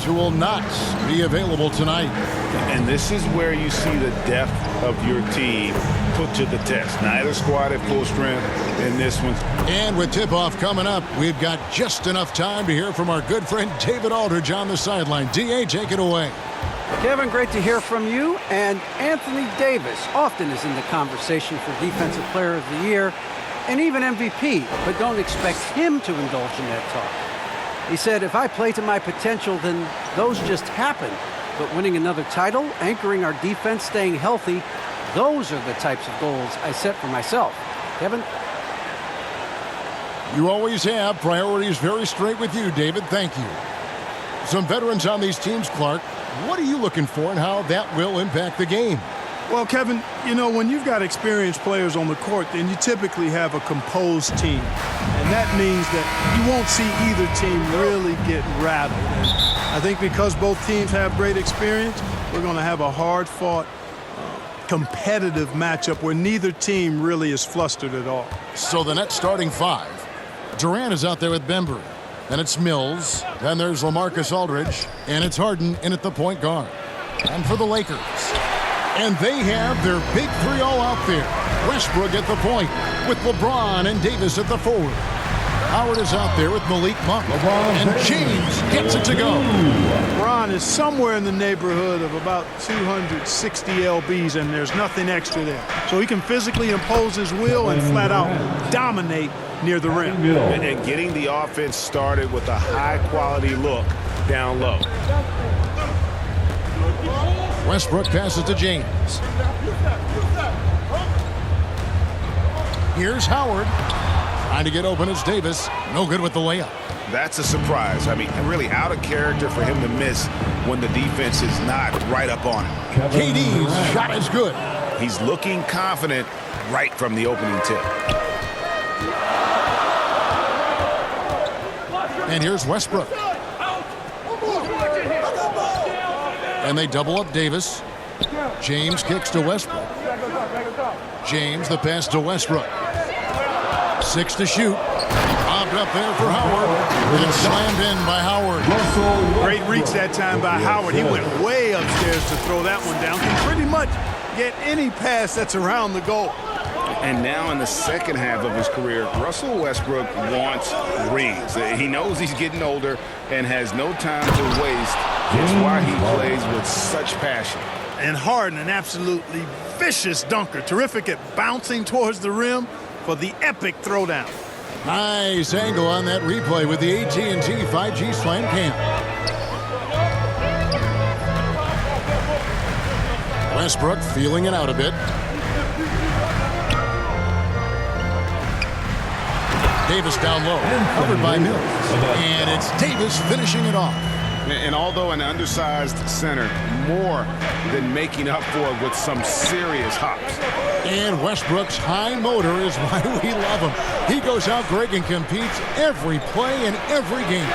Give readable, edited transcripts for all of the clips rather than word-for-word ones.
who will not be available tonight. And this is where you see the depth of your team put to the test. Neither squad at full strength in this one. And with tip-off coming up, we've got just enough time to hear from our good friend David Aldridge on the sideline. D.A., take it away. Kevin, great to hear from you. And Anthony Davis often is in the conversation for Defensive Player of the Year and even MVP, but don't expect him to indulge in that talk. He said, if I play to my potential, then those just happen. But winning another title, anchoring our defense, staying healthy, those are the types of goals I set for myself. Kevin? You always have. Priorities very straight with you, David. Thank you. Some veterans on these teams, Clark. What are you looking for and how that will impact the game? Well, Kevin, you know, when you've got experienced players on the court, then you typically have a composed team. And that means that you won't see either team really get rattled. And I think because both teams have great experience, we're going to have a hard-fought, competitive matchup where neither team really is flustered at all. So the net starting five. Durant is out there with Bembry. Then it's Mills. Then there's LaMarcus Aldridge. And it's Harden in at the point guard. And for the Lakers. And they have their big three all out there. Westbrook at the point with LeBron and Davis at the forward. Howard is out there with Malik Monk. And James gets it to go. LeBron is somewhere in the neighborhood of about 260 lbs, and there's nothing extra there. So he can physically impose his will and flat out dominate near the rim. And getting the offense started with a high-quality look down low. Westbrook passes to James. Here's Howard. Trying to get open as Davis. No good with the layup. That's a surprise. I mean, really out of character for him to miss when the defense is not right up on him. KD's shot is good. He's looking confident right from the opening tip. And here's Westbrook. And they double up Davis. James kicks to Westbrook. James, the pass to Westbrook. 6 to shoot. Popped up there for Howard. And slammed in by Howard. Great reach that time by Howard. He went way upstairs to throw that one down. Can pretty much get any pass that's around the goal. And now in the second half of his career, Russell Westbrook wants rings. He knows he's getting older and has no time to waste. It's why he plays with such passion. And Harden, an absolutely vicious dunker. Terrific at bouncing towards the rim for the epic throwdown. Nice angle on that replay with the AT&T 5G Slam Cam. Westbrook feeling it out a bit. Davis down low, covered by Mills. And it's Davis finishing it off. And although an undersized center, more than making up for it with some serious hops. And Westbrook's high motor is why we love him. He goes out, Greg, and competes every play in every game.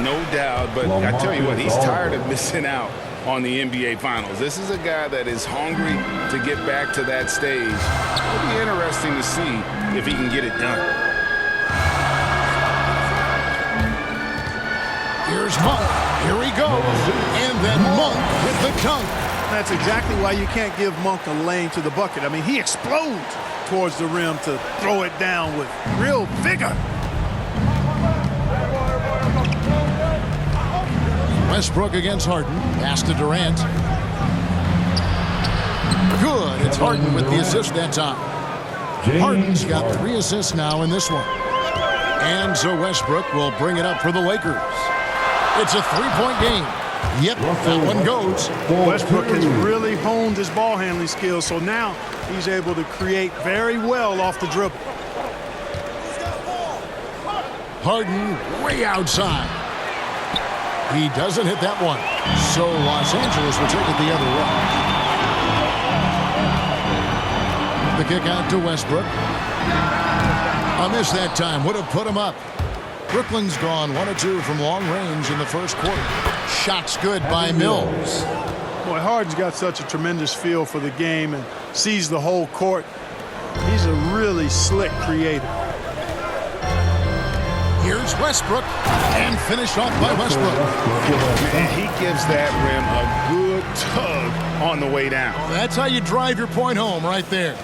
No doubt, but I tell you what, he's tired of missing out on the NBA Finals. This is a guy that is hungry to get back to that stage. It'll be interesting to see if he can get it done. Here's Monk. Here he goes. And then Monk with the dunk. That's exactly why you can't give Monk a lane to the bucket. I mean, he explodes towards the rim to throw it down with real vigor. Westbrook against Harden. Pass to Durant. Good. It's Harden with the assist that time. Harden's got 3 assists now in this one. And so Westbrook will bring it up for the Lakers. It's a 3-point game. Yep, that one goes. Westbrook has really honed his ball handling skills, so now he's able to create very well off the dribble. Harden way outside. He doesn't hit that one. So Los Angeles will take it the other way. The kick out to Westbrook. A miss that time. Would have put him up. Brooklyn's gone 1 of 2 from long range in the first quarter. Shots good by Mills. Boy, Harden's got such a tremendous feel for the game and sees the whole court. He's a really slick creator. Here's Westbrook, and finished off by Westbrook. And he gives that rim a good tug on the way down. That's how you drive your point home right there.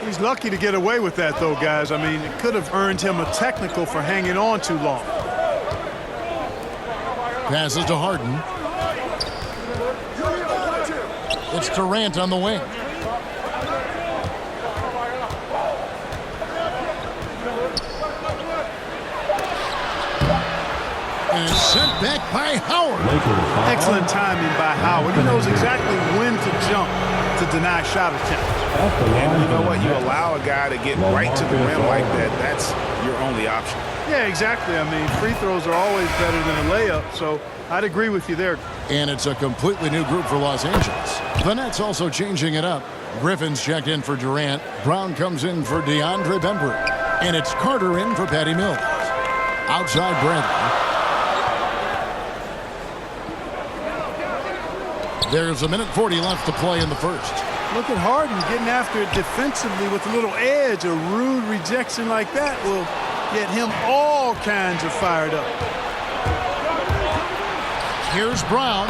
He's lucky to get away with that, though, guys. I mean, it could have earned him a technical for hanging on too long. Passes to Harden. It's Durant on the wing. And sent back by Howard. Excellent timing by Howard. He knows exactly when to jump to deny shot attempts. And you know what? You allow a guy to get right to the rim like that. That's your only option. Yeah, exactly. I mean, free throws are always better than a layup, so I'd agree with you there. And it's a completely new group for Los Angeles. The Nets also changing it up. Griffin's checked in for Durant. Brown comes in for DeAndre Bembry. And it's Carter in for Patty Mills. Outside Bradley. There's a minute 40 left to play in the first. Look at Harden getting after it defensively with a little edge. A rude rejection like that will get him all kinds of fired up. Here's Brown.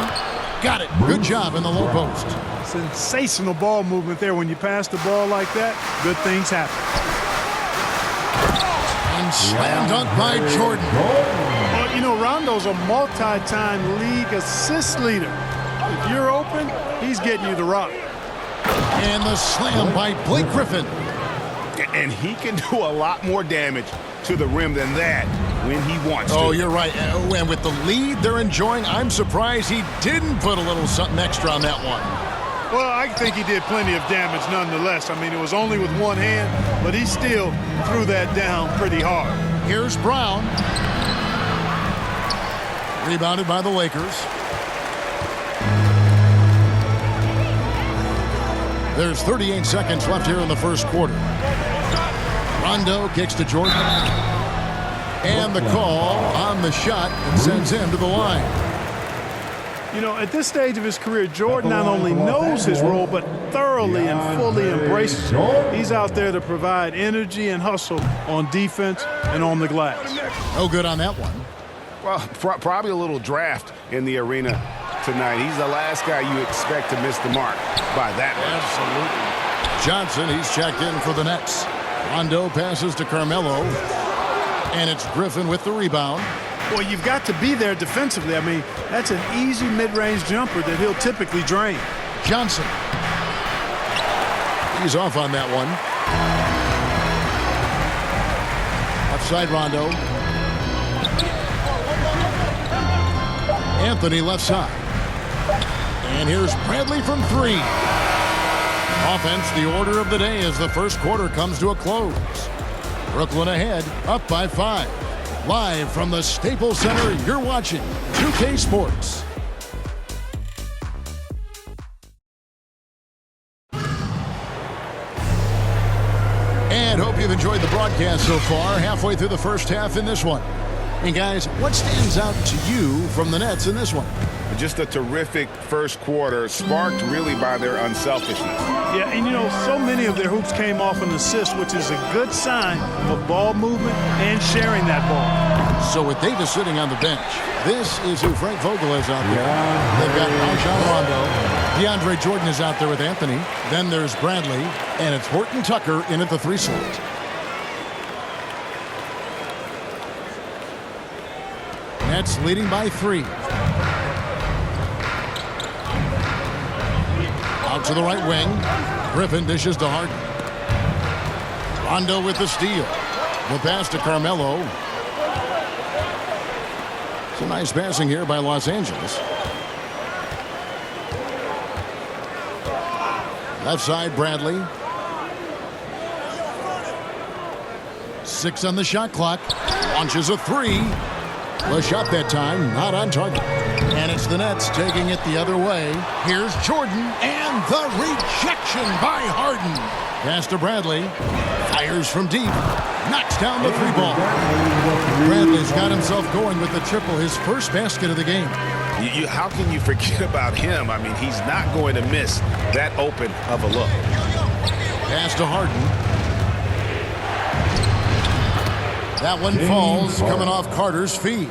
Got it. Good job in the low post. Sensational ball movement there. When you pass the ball like that, good things happen. And slam dunk by Jordan. Well, you know, Rondo's a multi-time league assist leader. If you're open, he's getting you the rock. And the slam by Blake Griffin. And he can do a lot more damage to the rim than that when he wants to. Oh, you're right. And with the lead they're enjoying, I'm surprised he didn't put a little something extra on that one. Well, I think he did plenty of damage nonetheless. I mean, it was only with one hand, but he still threw that down pretty hard. Here's Brown. Rebounded by the Lakers. There's 38 seconds left here in the first quarter. Rondo kicks to Jordan. And the call on the shot and sends him to the line. You know, at this stage of his career, Jordan not only knows his role, but thoroughly and fully embraces it. He's out there to provide energy and hustle on defense and on the glass. No good on that one. Well, probably a little draft in the arena tonight. He's the last guy you expect to miss the mark by that much. Absolutely. Johnson, he's checked in for the Nets. Rondo passes to Carmelo. And it's Griffin with the rebound. Well, you've got to be there defensively. I mean, that's an easy mid-range jumper that he'll typically drain. Johnson. He's off on that one. Outside Rondo. Anthony left side. And here's Bradley from three. Offense, the order of the day as the first quarter comes to a close. Brooklyn ahead, up by 5. Live from the Staples Center, you're watching 2K Sports. And hope you've enjoyed the broadcast so far. Halfway through the first half in this one. And guys, what stands out to you from the Nets in this one? Just a terrific first quarter, sparked really by their unselfishness. Yeah, and you know, so many of their hoops came off an assist, which is a good sign of ball movement and sharing that ball. So with Davis sitting on the bench, this is who Frank Vogel is out there. They've got Rajon Rondo. DeAndre Jordan is out there with Anthony. Then there's Bradley, and it's Horton Tucker in at the 3 slot. Nets leading by 3. Out to the right wing. Griffin dishes to Harden. Rondo with the steal. The pass to Carmelo. Some nice passing here by Los Angeles. Left side, Bradley. 6 on the shot clock. Launches a 3. The shot that time, not on target. And it's the Nets taking it the other way. Here's Jordan, and the rejection by Harden. Pass to Bradley. Fires from deep. Knocks down the 3-ball. Bradley's got himself going with the triple, his first basket of the game. How can you forget about him? I mean, he's not going to miss that open of a look. Pass to Harden. That one falls, coming off Carter's feet.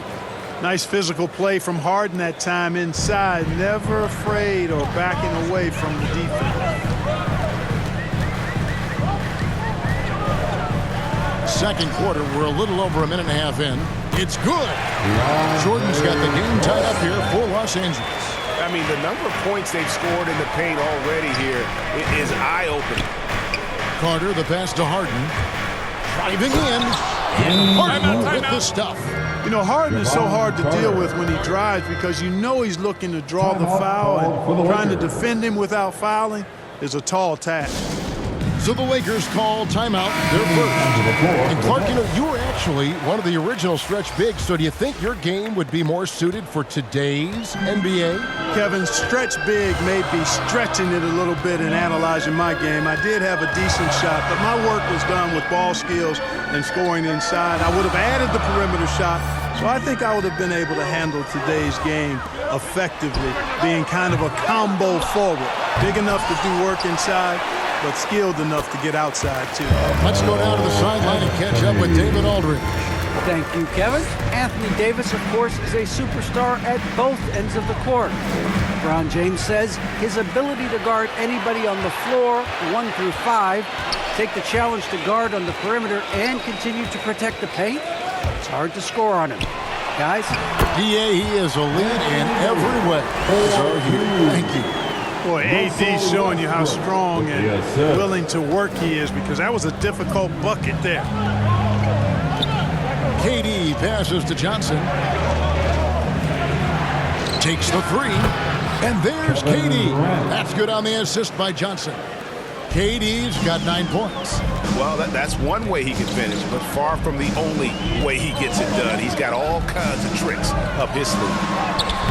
Nice physical play from Harden that time inside. Never afraid or backing away from the defense. Second quarter, we're a little over a minute and a half in. It's good. Jordan's got the game tied up here for Los Angeles. I mean, the number of points they've scored in the paint already here is eye-opening. Carter, the pass to Harden. Driving in. And Harden with the stuff. You know, Harden is so hard to deal with when he drives because you know he's looking to draw the foul, and trying to defend him without fouling is a tall task. So the Lakers call timeout, their first. And Clark, you know, you were actually one of the original stretch bigs, so do you think your game would be more suited for today's NBA? Kevin, stretch big may be stretching it a little bit in analyzing my game. I did have a decent shot, but my work was done with ball skills and scoring inside. I would have added the perimeter shot, so I think I would have been able to handle today's game effectively, being kind of a combo forward. Big enough to do work inside, but skilled enough to get outside, too. Let's go down to the sideline and catch up with David Aldridge. Thank you, Kevin. Anthony Davis, of course, is a superstar at both ends of the court. LeBron James says his ability to guard anybody on the floor, 1 through 5, take the challenge to guard on the perimeter, and continue to protect the paint, it's hard to score on him. Guys? DA, he is a lead in every way. So thank you. Boy, AD's showing you how strong and willing to work he is, because that was a difficult bucket there. KD passes to Johnson. Takes the three. And there's KD. That's good on the assist by Johnson. KD's got 9 points. Well, that's one way he can finish, but far from the only way he gets it done. He's got all kinds of tricks up his sleeve.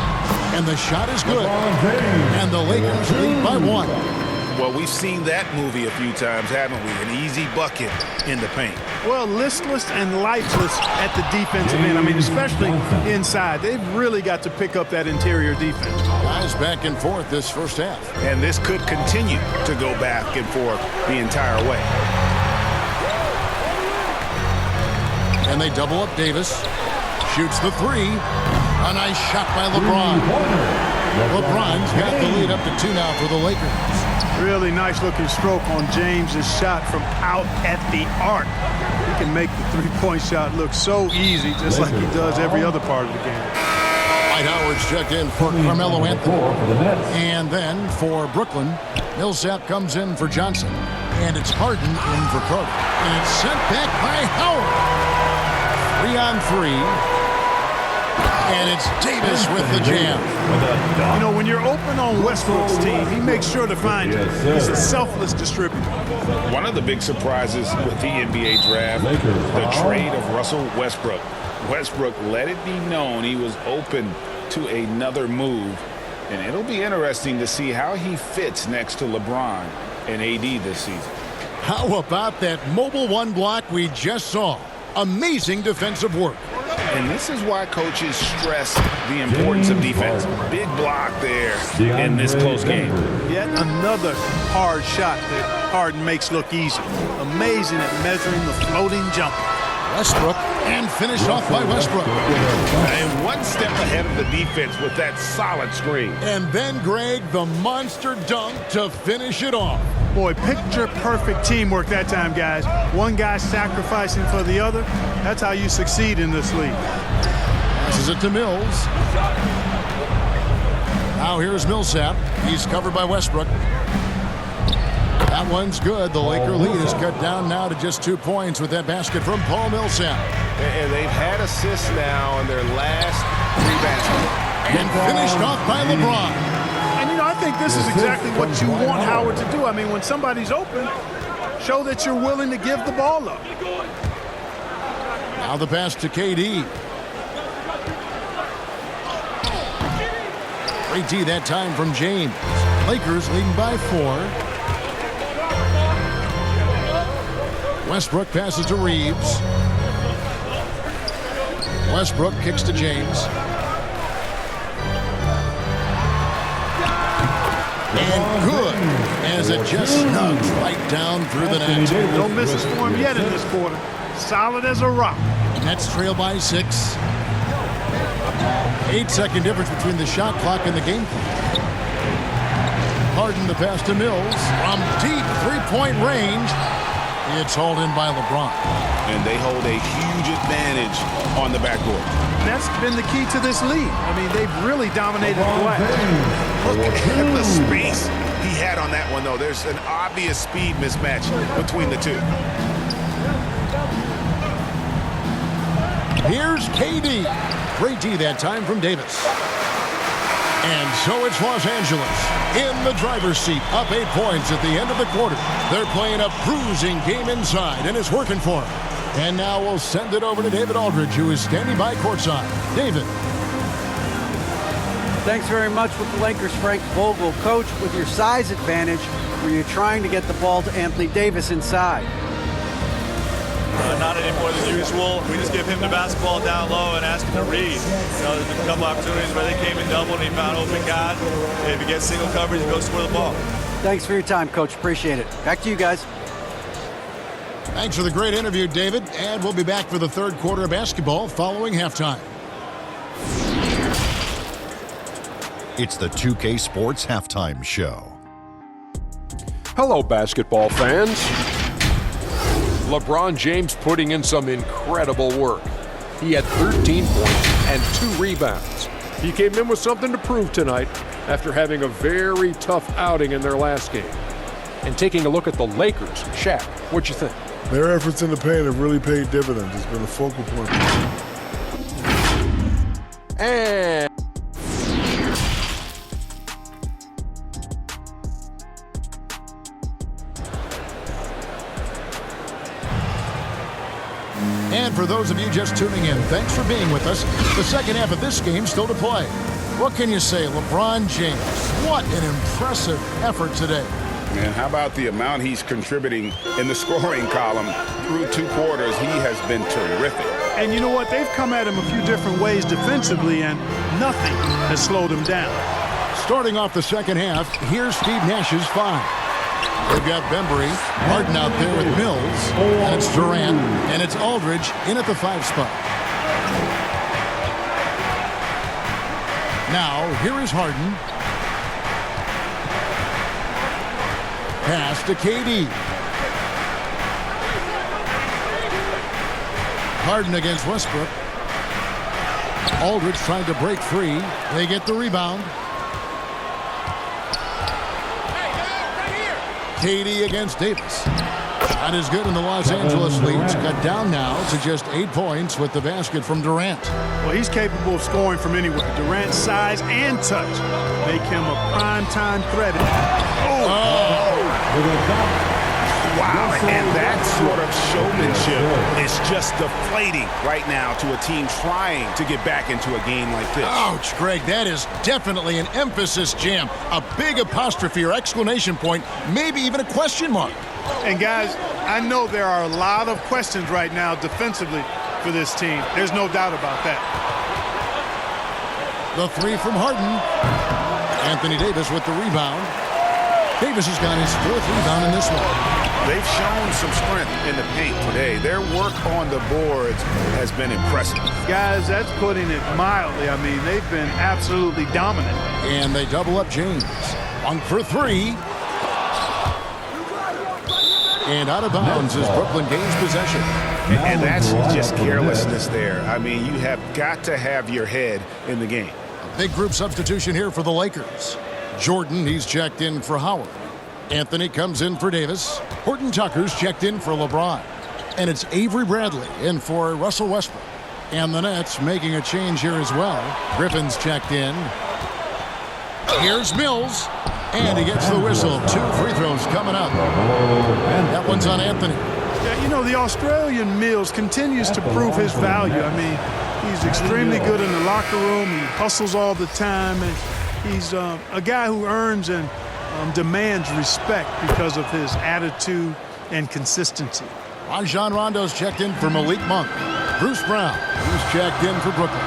And the shot is good. And the Lakers lead by 1. Well, we've seen that movie a few times, haven't we? An easy bucket in the paint. Well, listless and lifeless at the defensive end. I mean, especially inside. They've really got to pick up that interior defense. Guys back and forth this first half. And this could continue to go back and forth the entire way. And they double up Davis. Shoots the three. A nice shot by LeBron. LeBron's got the lead up to 2 now for the Lakers. Really nice looking stroke on James's shot from out at the arc. He can make the three-point shot look so easy, just like he does every other part of the game. Dwight Howard's checked in for Carmelo Anthony. And then for Brooklyn, Millsap comes in for Johnson. And it's Harden in for Carter. And it's sent back by Howard. 3 on 3. And it's Davis with the jam. You know, when you're open on Westbrook's team, he makes sure to find you. He's a selfless distributor. One of the big surprises with the NBA draft, the trade of Russell Westbrook. Westbrook let it be known he was open to another move. And it'll be interesting to see how he fits next to LeBron and AD this season. How about that mobile 1 block we just saw? Amazing defensive work. And this is why coaches stress the importance of defense. Big block there in this close game. Yet another hard shot that Harden makes look easy. Amazing at measuring the floating jumper. Westbrook, and finished off by Westbrook. And one step ahead of the defense with that solid screen. And then, Greg, the monster dunk to finish it off. Boy, picture-perfect teamwork that time, guys. One guy sacrificing for the other. That's how you succeed in this league. Passes it to Mills. Now here's Millsap. He's covered by Westbrook. That one's good. The Laker lead is cut down now to just 2 points with that basket from Paul Millsap. And they've had assists now in their last 3 baskets. And finished off by LeBron. And, you know, I think this is exactly what you want Howard to do. I mean, when somebody's open, show that you're willing to give the ball up. Now the pass to KD. Great D that time from James. Lakers leading by 4. Westbrook passes to Reeves. Westbrook kicks to James. And good, as it just snugs right down through the net. No misses for him yet in this quarter. Solid as a rock. Nets trail by 6. 8-second difference between the shot clock and the game clock. Harden the pass to Mills from deep three-point range. It's hauled in by LeBron. And they hold a huge advantage on the backcourt. That's been the key to this league. I mean, they've really dominated the glass. Look at the space he had on that one, though. There's an obvious speed mismatch between the two. Here's KD. Great D that time from Davis. And so it's Los Angeles in the driver's seat, up 8 points at the end of the quarter. They're playing a bruising game inside, and it's working for them. And now we'll send it over to David Aldridge, who is standing by courtside. David. Thanks very much with the Lakers, Frank Vogel. Coach, with your size advantage, were you trying to get the ball to Anthony Davis inside? Not any more than usual. We just give him the basketball down low and ask him to read. You know, there's been a couple opportunities where they came in double and he found open guys. If he gets single coverage, he goes score the ball. Thanks for your time, Coach. Appreciate it. Back to you guys. Thanks for the great interview, David. And we'll be back for the third quarter of basketball following halftime. It's the 2K Sports Halftime Show. Hello, basketball fans. LeBron James putting in some incredible work. He had 13 points and 2 rebounds. He came in with something to prove tonight after having a very tough outing in their last game. And taking a look at the Lakers, Shaq, what'd you think? Their efforts in the paint have really paid dividends. It's been a focal point. And And for those of you just tuning in, thanks for being with us. The second half of this game still to play. What can you say, LeBron James? What an impressive effort today. And how about the amount he's contributing in the scoring column through 2 quarters? He has been terrific. And you know what? They've come at him a few different ways defensively, and nothing has slowed him down. Starting off the second half, here's Steve Nash's 5. They've got Bembry, Harden out there with Mills, and it's Durant, and it's Aldridge in at the 5 spot. Now, here is Harden. Pass to KD. Harden against Westbrook. Aldridge trying to break free. They get the rebound. KD against Davis. Not as good in the Los Angeles leads. Cut down now to just 8 points with the basket from Durant. Well, he's capable of scoring from anywhere. Durant's size and touch make him a prime-time threat. Wow, and that sort of showmanship is just deflating right now to a team trying to get back into a game like this. Ouch, Greg, that is definitely an emphasis jam. A big apostrophe or exclamation point, maybe even a question mark. And guys, I know there are a lot of questions right now defensively for this team. There's no doubt about that. The 3 from Harden. Anthony Davis with the rebound. Davis has got his 4th rebound in this one. They've shown some strength in the paint today. Their work on the boards has been impressive. Guys, that's putting it mildly. I mean, they've been absolutely dominant. And they double up James. 1 for 3. And out of bounds is Brooklyn gains possession. And that's just carelessness there. I mean, you have got to have your head in the game. A big group substitution here for the Lakers. Jordan, he's checked in for Howard. Anthony comes in for Davis. Horton Tucker's checked in for LeBron. And it's Avery Bradley in for Russell Westbrook. And the Nets making a change here as well. Griffin's checked in. Here's Mills. And he gets the whistle. 2 free throws coming up. That one's on Anthony. Yeah, you know, the Australian Mills continues to prove his value. I mean, he's extremely good in the locker room. He hustles all the time. And he's a guy who earns and demands respect because of his attitude and consistency. Rajon Rondo's checked in for Malik Monk. Bruce Brown, who's checked in for Brooklyn.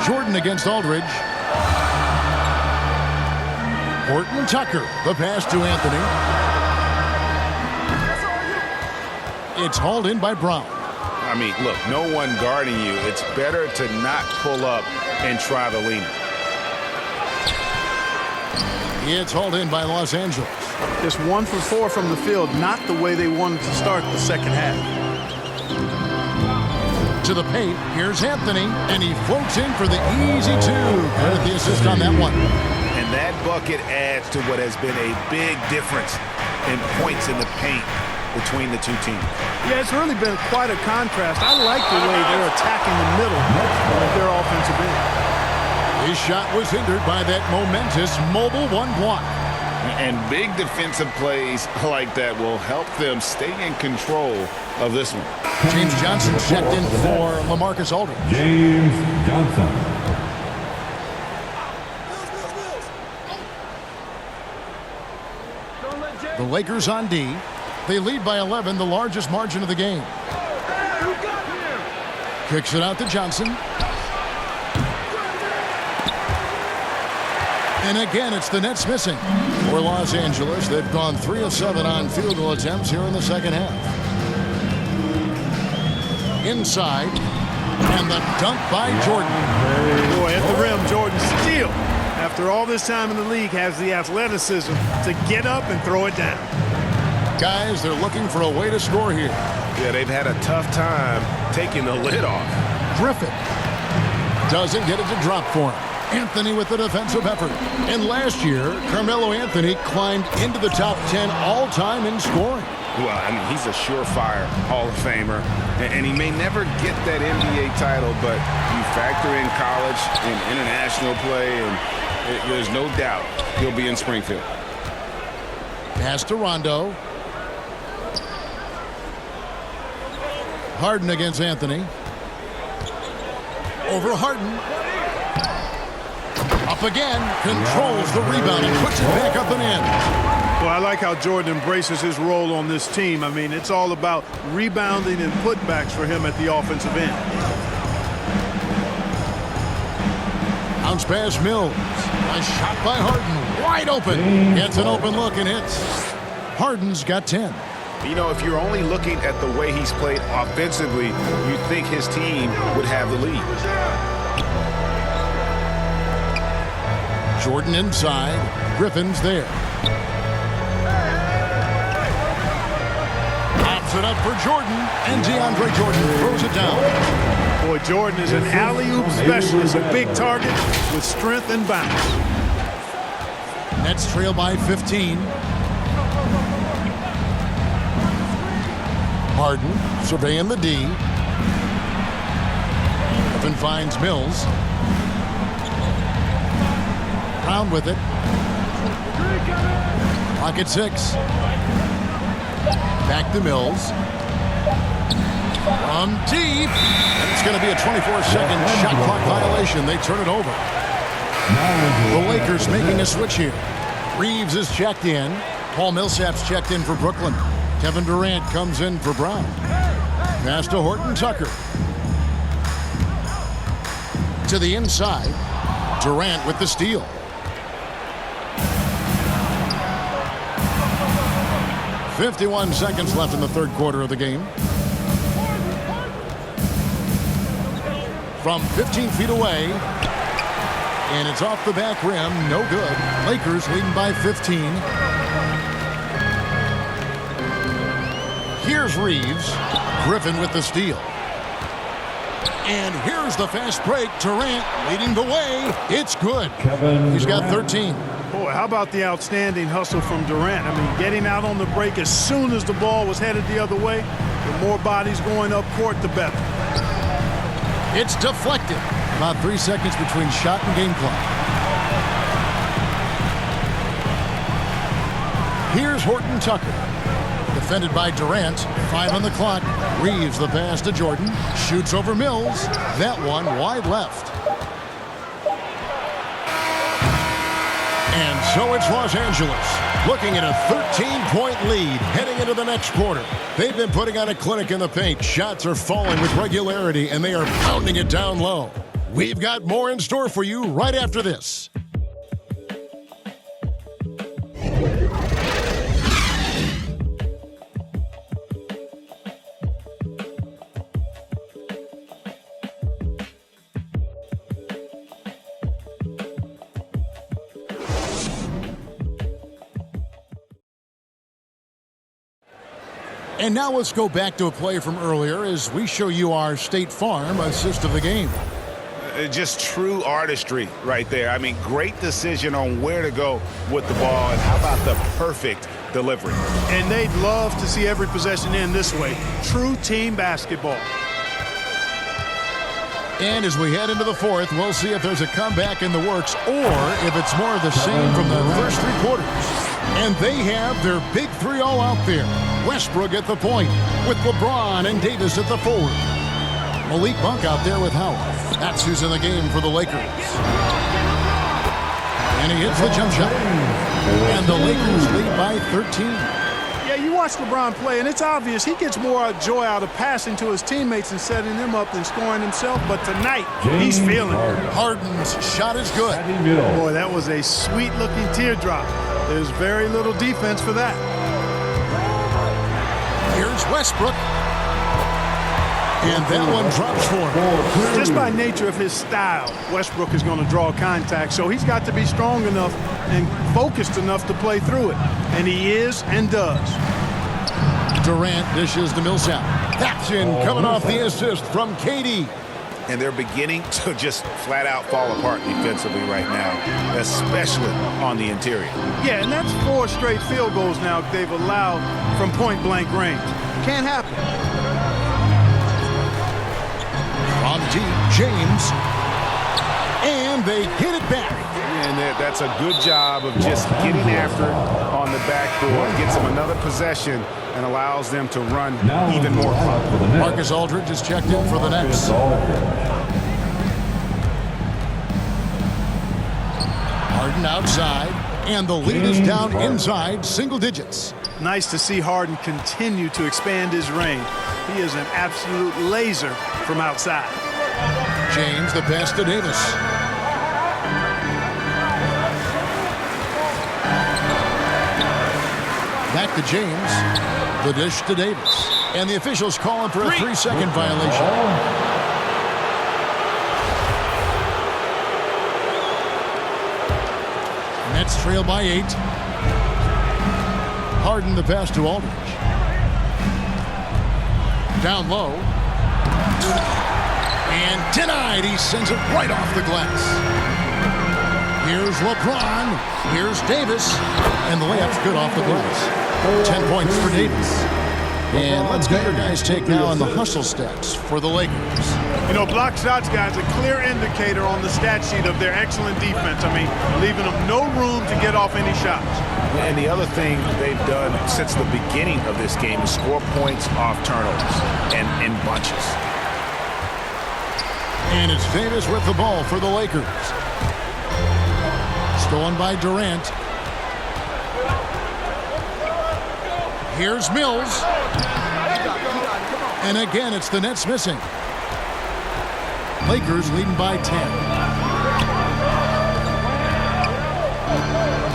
Jordan against Aldridge. Horton Tucker, the pass to Anthony. It's hauled in by Brown. I mean, look, no one guarding you. It's better to not pull up and try the leaner. It's hauled in by Los Angeles. Just 1 for 4 from the field, not the way they wanted to start the second half. To the paint, here's Anthony, and he floats in for the easy two. Good at the assist on that one. And that bucket adds to what has been a big difference in points in the paint between the two teams. Yeah, it's really been quite a contrast. I like the way they're attacking the middle of their offensive end. His shot was hindered by that momentous mobile one block. And big defensive plays like that will help them stay in control of this one. James Johnson checked in for LaMarcus Aldridge. James Johnson. The Lakers on D. They lead by 11, the largest margin of the game. Kicks it out to Johnson. And again, it's the Nets missing. For Los Angeles, they've gone 3 of 7 on field goal attempts here in the second half. Inside, and the dunk by Jordan. Boy, at the rim, Jordan still, after all this time in the league, has the athleticism to get up and throw it down. Guys, they're looking for a way to score here. Yeah, they've had a tough time taking the lid off. Griffin doesn't get it to drop for him. Anthony with the defensive effort. And last year, Carmelo Anthony climbed into the top 10 all-time in scoring. Well, I mean, he's a surefire Hall of Famer, and he may never get that NBA title, but you factor in college and international play, and there's no doubt he'll be in Springfield. Pass to Rondo. Harden against Anthony. Over Harden. Up again, controls the rebound and puts it back up and in. Well, I like how Jordan embraces his role on this team. I mean, it's all about rebounding and putbacks for him at the offensive end. Bounce pass Mills. A shot by Harden, wide open. Gets an open look and hits. Harden's got 10. You know, if you're only looking at the way he's played offensively, you'd think his team would have the lead. Jordan inside. Griffin's there. Pops it up for Jordan, and DeAndre Jordan throws it down. Boy, Jordan is an alley-oop specialist, a big target with strength and bounce. Nets trail by 15. Harden surveying the D. Griffin finds Mills. Brown with it. Clock at 6. Back to Mills. From deep. And it's going to be a 24-second shot clock violation. They turn it over. The Lakers making a switch here. Reeves is checked in. Paul Millsap's checked in for Brooklyn. Kevin Durant comes in for Brown. Pass to Horton Tucker. To the inside. Durant with the steal. .51 seconds left in the third quarter of the game. From 15 feet away. And it's off the back rim. No good. Lakers leading by 15. Here's Reeves. Griffin with the steal. And here's the fast break. Durant leading the way. It's good. He's got 13. Boy, how about the outstanding hustle from Durant? I mean, getting out on the break as soon as the ball was headed the other way. The more bodies going up court, the better. It's deflected. About 3 seconds between shot and game clock. Here's Horton Tucker. Defended by Durant. 5 on the clock. Reeves the pass to Jordan. Shoots over Mills. That one wide left. And so it's Los Angeles looking at a 13-point lead heading into the next quarter. They've been putting on a clinic in the paint. Shots are falling with regularity, and they are pounding it down low. We've got more in store for you right after this. And now let's go back to a play from earlier as we show you our State Farm assist of the game. Just true artistry right there. I mean, great decision on where to go with the ball, and how about the perfect delivery? And they'd love to see every possession end this way. True team basketball. And as we head into the fourth, we'll see if there's a comeback in the works or if it's more of the same from the first three quarters. And they have their big three all out there. Westbrook at the point with LeBron and Davis at the forward. Malik Monk out there with Howard. That's who's in the game for the Lakers. And he hits the jump shot. And the Lakers lead by 13. Yeah, you watch LeBron play, and it's obvious he gets more joy out of passing to his teammates and setting them up than scoring himself. But tonight, he's feeling it. Harden's shot is good. Boy, that was a sweet-looking teardrop. There's very little defense for that. Here's Westbrook. And that one drops for him. Just by nature of his style, Westbrook is going to draw contact, so he's got to be strong enough and focused enough to play through it. And he is and does. Durant dishes to Millsap. That's in, coming off the assist from KD. And they're beginning to just flat out fall apart defensively right now, especially on the interior. Yeah, and that's 4 straight field goals now they've allowed from point-blank range. Can't happen. On deep, James. And they get it back. And that's a good job of just getting after it on the backboard. Gets them another possession and allows them to run even more clock. Marcus Aldridge is checked in for the Nets. Harden outside. And the lead is down inside single digits. Nice to see Harden continue to expand his range. He is an absolute laser from outside. James, the pass to Davis. Back to James. The dish to Davis. And the officials calling for a 3-second violation. Nets trail by 8. Harden the pass to Aldridge. Down low. And denied. He sends it right off the glass. Here's LeBron. Here's Davis. And the layup's good off the glass. 10 points for Davis. And let's get your guys' take now on the hustle stats for the Lakers. You know, block shots, guys, a clear indicator on the stat sheet of their excellent defense. I mean, leaving them no room to get off any shots. And the other thing they've done since the beginning of this game is score points off turnovers and in bunches. And it's Davis with the ball for the Lakers. Stolen by Durant. Here's Mills. And again, it's the Nets missing. Lakers leading by 10.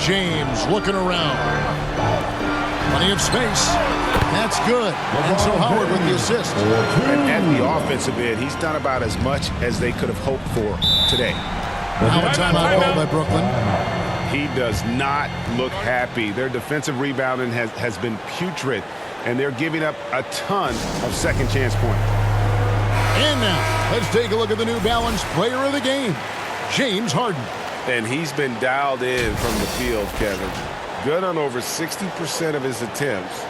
James looking around. Plenty of space. That's good. And so Howard with the assist. And at the offensive end, he's done about as much as they could have hoped for today. Now a timeout called by Brooklyn. He does not look happy. Their defensive rebounding has been putrid, and they're giving up a ton of second chance points. And now, let's take a look at the New Balance player of the game, James Harden. And he's been dialed in from the field, Kevin. Good on over 60% of his attempts.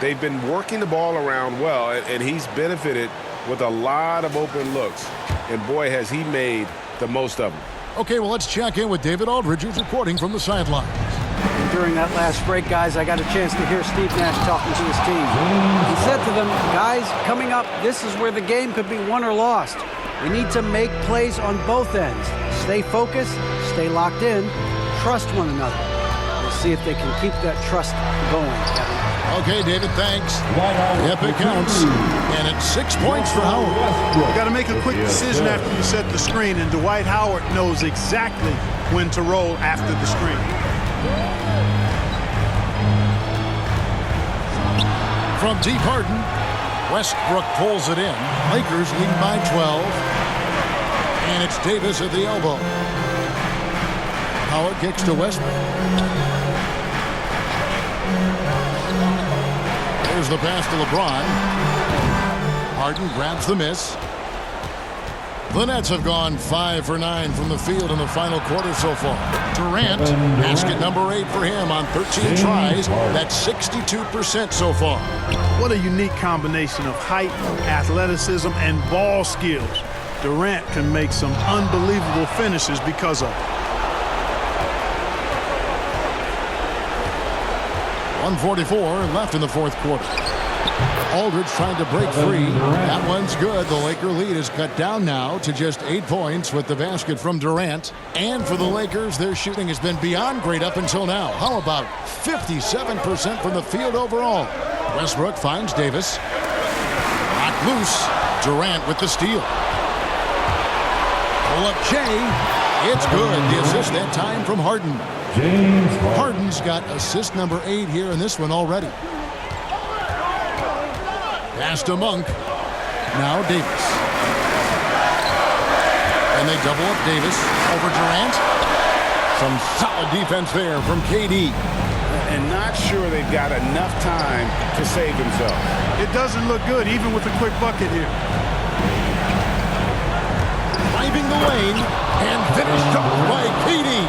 They've been working the ball around well, and he's benefited with a lot of open looks. And boy, has he made the most of them. Okay, well, let's check in with David Aldridge, who's reporting from the sidelines. During that last break, guys, I got a chance to hear Steve Nash talking to his team. He said to them, guys, coming up, this is where the game could be won or lost. We need to make plays on both ends. Stay focused, stay locked in, trust one another. We'll see if they can keep that trust going, Kevin. Okay, David, thanks. Yep, it counts. And it's 6 points for Howard. You got to make a quick decision after you set the screen, and Dwight Howard knows exactly when to roll after the screen. From deep, Harden. Westbrook pulls it in. Lakers lead by 12. And it's Davis at the elbow. Howard kicks to Westbrook. There's the pass to LeBron. Harden grabs the miss. The Nets have gone 5 for 9 from the field in the final quarter so far. Durant, basket number 8 for him on 13 tries. That's 62% so far. What a unique combination of height, athleticism, and ball skills. Durant can make some unbelievable finishes because of it. 1:44 left in the fourth quarter. Aldridge trying to break free. That one's good. The Laker lead is cut down now to just 8 points with the basket from Durant. And for the Lakers, their shooting has been beyond great up until now. How about 57% from the field overall? Westbrook finds Davis. Knocked loose. Durant with the steal. Pull up Jay. It's good. The assist that time from Harden. Harden's got assist number 8 here in this one already. Pass to Monk. Now Davis. And they double up Davis over Durant. Some solid defense there from KD. And not sure they've got enough time to save themselves. It doesn't look good, even with a quick bucket here. Driving the lane and finished off by KD.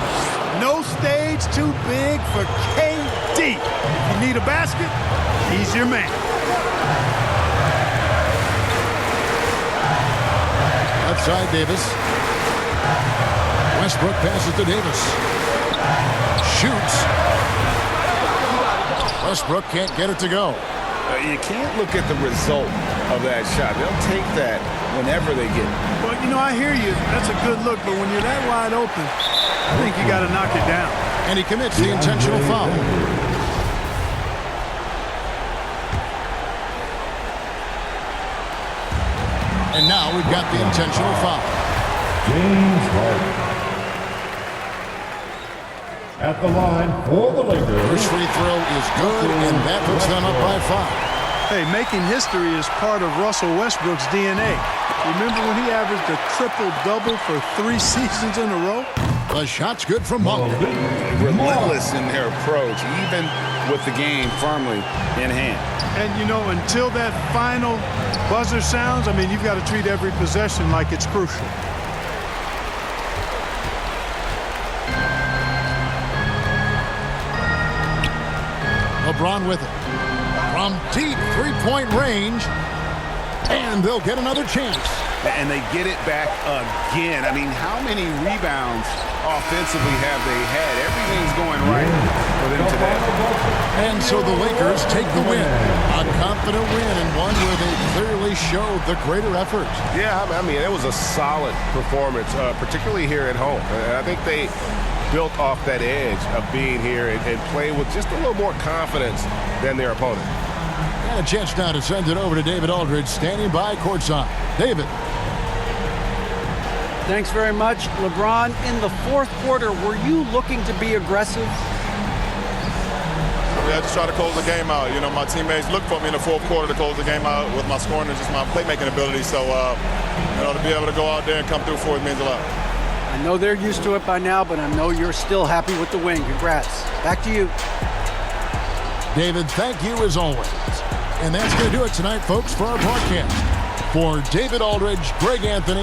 No stage too big for KD. If you need a basket, he's your man. Left side, Davis. Westbrook passes to Davis. Shoots. Westbrook can't get it to go. You can't look at the result of that shot. They'll take that whenever they get it. Well, you know, I hear you. That's a good look, but when you're that wide open, I think you got to knock it down. And he commits the intentional foul. And now we've got the intentional foul. James Harden. At the line for the Lakers. First free throw is good, and that puts them up by 5. Hey, making history is part of Russell Westbrook's DNA. Remember when he averaged a triple-double for 3 seasons in a row? The shot's good from Monk. Relentless in their approach, even with the game firmly in hand. And, you know, until that final buzzer sounds, I mean, you've got to treat every possession like it's crucial. LeBron with it. From deep three-point range. And they'll get another chance. And they get it back again. I mean, how many rebounds offensively have they had? Everything's going right for them today. And so the Lakers take the win. A confident win and one where they clearly showed the greater effort. Yeah, I mean, it was a solid performance, particularly here at home. I think they built off that edge of being here and play with just a little more confidence than their opponent. And a chance now to send it over to David Aldridge, standing by courtside. David. Thanks very much, LeBron. In the fourth quarter, were you looking to be aggressive? I just try to close the game out. You know, my teammates look for me in the fourth quarter to close the game out with my scoring and just my playmaking ability. So, you know, to be able to go out there and come through for it means a lot. I know they're used to it by now, but I know you're still happy with the win. Congrats. Back to you. David, thank you as always. And that's going to do it tonight, folks, for our broadcast. For David Aldridge, Greg Anthony,